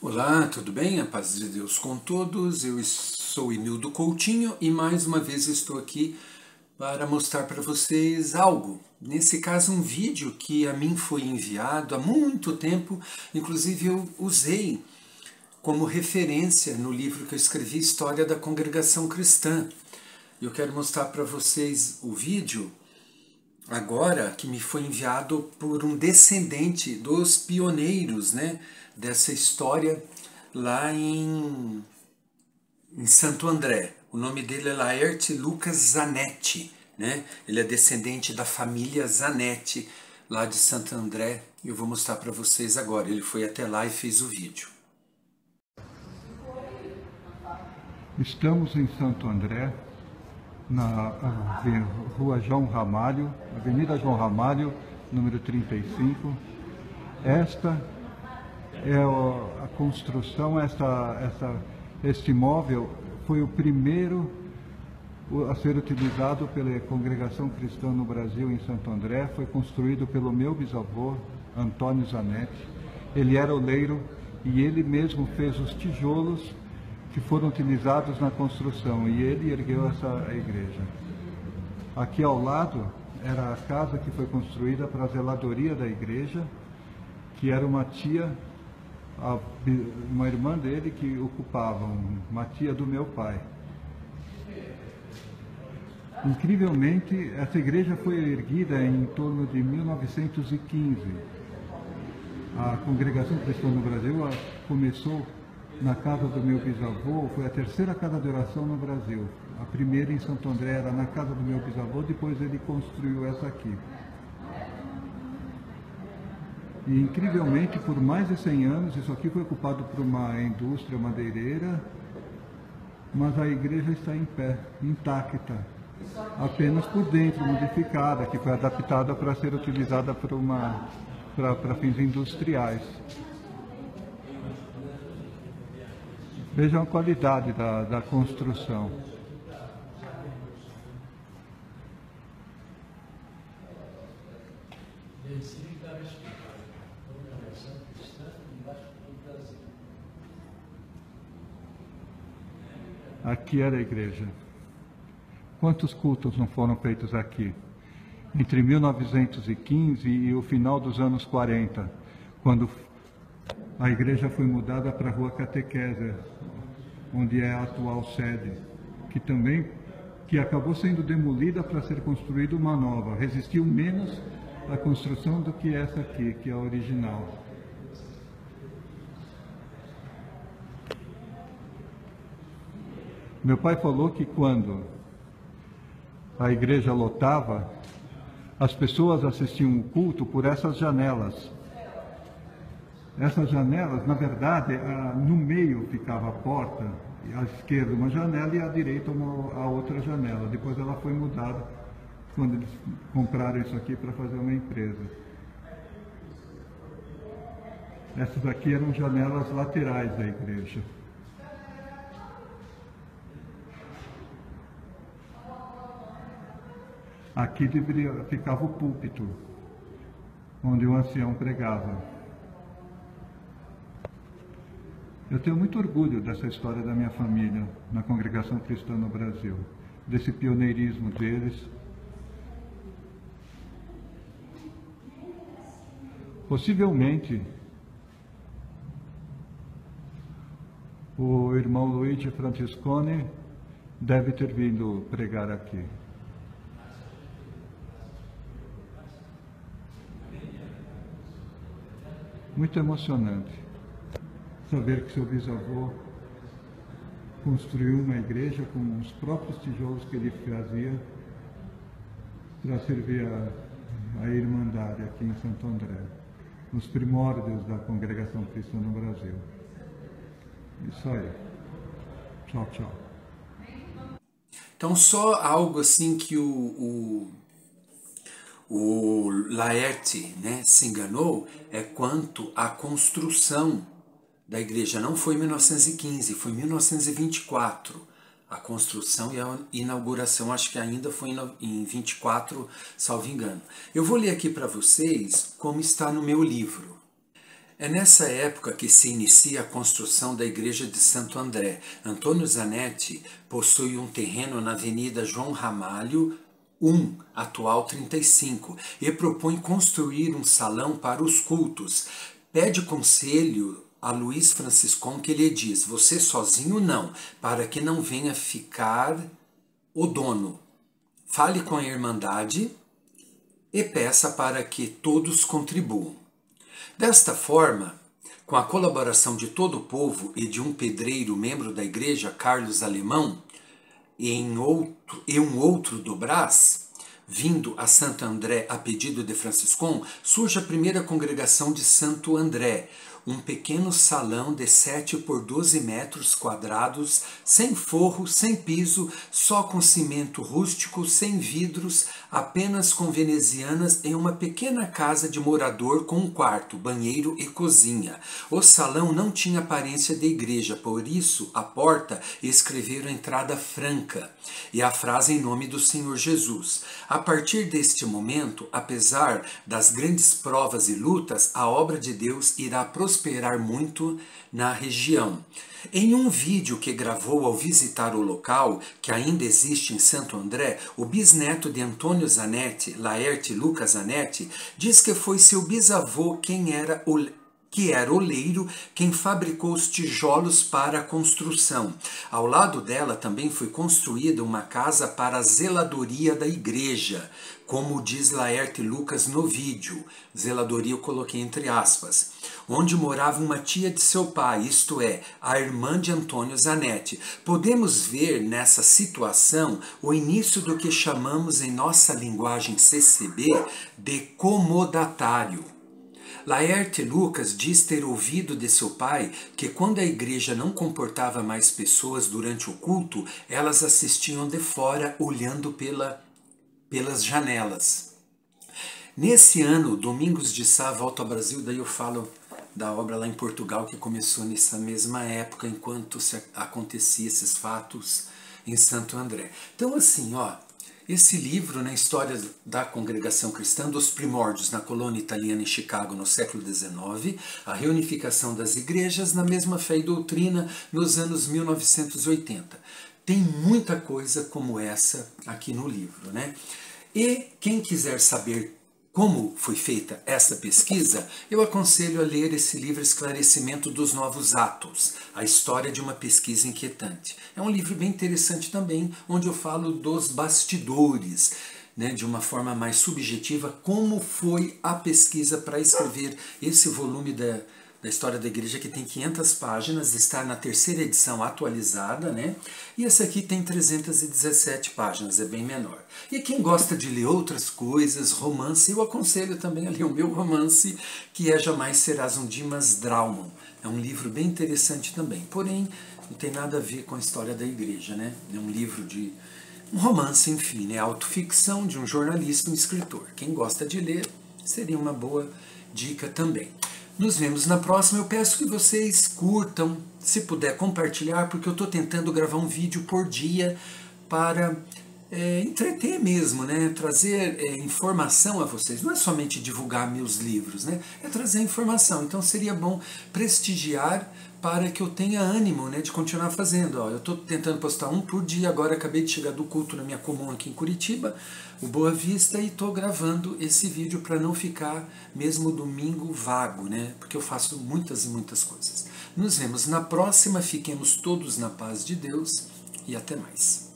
Olá, tudo bem? A paz de Deus com todos. Eu sou Inildo Coutinho e mais uma vez estou aqui para mostrar para vocês algo. Nesse caso, um vídeo que a mim foi enviado há muito tempo. Inclusive, eu usei como referência no livro que eu escrevi, História da Congregação Cristã. Eu quero mostrar para vocês o vídeo agora que me foi enviado por um descendente dos pioneiros, né, dessa história lá em Santo André. O nome dele é Laerte Lucas Zanetti, né? Ele é descendente da família Zanetti lá de Santo André. Eu vou mostrar para vocês agora. Ele foi até lá e fez o vídeo. Estamos em Santo André, na Rua João Ramalho, Avenida João Ramalho, número 35. Esta é a construção, este imóvel foi o primeiro a ser utilizado pela Congregação Cristã no Brasil, em Santo André. Foi construído pelo meu bisavô, Antônio Zanetti. Ele era oleiro e ele mesmo fez os tijolos que foram utilizados na construção, e ele ergueu essa igreja. Aqui ao lado era a casa que foi construída para a zeladoria da igreja, que era uma tia, uma irmã dele que ocupava, uma tia do meu pai. Incrivelmente, essa igreja foi erguida em torno de 1915. A Congregação Cristã no Brasil começou na casa do meu bisavô, foi a terceira casa de oração no Brasil. A primeira em Santo André era na casa do meu bisavô, depois ele construiu essa aqui. E incrivelmente, por mais de 100 anos, isso aqui foi ocupado por uma indústria madeireira, mas a igreja está em pé, intacta, apenas por dentro, modificada, que foi adaptada para ser utilizada para fins industriais. Vejam a qualidade da construção. Aqui era a igreja. Quantos cultos não foram feitos aqui? Entre 1915 e o final dos anos 40, quando a igreja foi mudada para a Rua Catequese, onde é a atual sede, que acabou sendo demolida para ser construída uma nova. Resistiu menos à construção do que essa aqui, que é a original. Meu pai falou que quando a igreja lotava, as pessoas assistiam o culto por essas janelas. Essas janelas, na verdade, no meio ficava a porta, à esquerda uma janela e à direita a outra janela. Depois ela foi mudada quando eles compraram isso aqui para fazer uma empresa. Essas aqui eram janelas laterais da igreja. Aqui ficava o púlpito, onde o ancião pregava. Eu tenho muito orgulho dessa história da minha família na Congregação Cristã no Brasil, desse pioneirismo deles. Possivelmente, o irmão Luigi Franciscone deve ter vindo pregar aqui. Muito emocionante saber que seu bisavô construiu uma igreja com os próprios tijolos que ele fazia para servir a Irmandade aqui em Santo André, nos primórdios da Congregação Cristã no Brasil. Isso aí. Tchau, tchau. Então, só algo assim que o Laerte, né, se enganou é quanto à construção da igreja. Não foi em 1915, foi em 1924. A construção e a inauguração, acho que ainda foi em 24, salvo engano. Eu vou ler aqui para vocês como está no meu livro. É nessa época que se inicia a construção da igreja de Santo André. Antônio Zanetti possui um terreno na Avenida João Ramalho 1, atual 35, e propõe construir um salão para os cultos. Pede conselho a Luiz Franciscon, que lhe diz: você sozinho não, para que não venha ficar o dono. Fale com a Irmandade e peça para que todos contribuam. Desta forma, com a colaboração de todo o povo e de um pedreiro membro da igreja, Carlos Alemão, e um outro do Brás, vindo a Santo André a pedido de Franciscon, surge a primeira congregação de Santo André, um pequeno salão de 7 por 12 metros quadrados, sem forro, sem piso, só com cimento rústico, sem vidros, apenas com venezianas, em uma pequena casa de morador com um quarto, banheiro e cozinha. O salão não tinha aparência de igreja, por isso a porta escreveram entrada franca e a frase em nome do Senhor Jesus. A partir deste momento, apesar das grandes provas e lutas, a obra de Deus irá prosperar muito na região. Em um vídeo que gravou ao visitar o local, que ainda existe em Santo André, o bisneto de Antônio Zanetti, Laerte Lucas Zanetti, diz que foi seu bisavô que era oleiro, quem fabricou os tijolos para a construção. Ao lado dela também foi construída uma casa para a zeladoria da igreja, como diz Laerte Lucas no vídeo. Zeladoria eu coloquei entre aspas. Onde morava uma tia de seu pai, isto é, a irmã de Antônio Zanetti. Podemos ver nessa situação o início do que chamamos em nossa linguagem CCB de comodatário. Laerte Lucas diz ter ouvido de seu pai que quando a igreja não comportava mais pessoas durante o culto, elas assistiam de fora, olhando pelas janelas. Nesse ano, Domingos de Sá volta ao Brasil, daí eu falo da obra lá em Portugal, que começou nessa mesma época, enquanto acontecia esses fatos em Santo André. Então assim, esse livro, né, História da Congregação Cristã, dos primórdios na colônia italiana em Chicago no século XIX, a reunificação das igrejas na mesma fé e doutrina nos anos 1980. Tem muita coisa como essa aqui no livro, né? E quem quiser saber como foi feita essa pesquisa, eu aconselho a ler esse livro Esclarecimento dos Novos Atos, a história de uma pesquisa inquietante. É um livro bem interessante também, onde eu falo dos bastidores, né, de uma forma mais subjetiva, como foi a pesquisa para escrever esse volume da História da Igreja, que tem 500 páginas, está na 3ª edição atualizada, né? E esse aqui tem 317 páginas, é bem menor. E quem gosta de ler outras coisas, romance, eu aconselho também a ler o meu romance, que é Jamais Serás um Dimas Drauman. É um livro bem interessante também, porém não tem nada a ver com a história da igreja, né? É um livro de um romance, enfim, né? Autoficção de um jornalista, um escritor. Quem gosta de ler, seria uma boa dica também. Nos vemos na próxima. Eu peço que vocês curtam, se puder compartilhar, porque eu estou tentando gravar um vídeo por dia para entreter mesmo, né? Trazer informação a vocês. Não é somente divulgar meus livros, né? É trazer informação. Então seria bom prestigiar para que eu tenha ânimo, né, de continuar fazendo. Eu estou tentando postar um por dia, agora acabei de chegar do culto na minha comum aqui em Curitiba, o Boa Vista, e estou gravando esse vídeo para não ficar mesmo domingo vago, né, porque eu faço muitas e muitas coisas. Nos vemos na próxima, fiquemos todos na paz de Deus e até mais.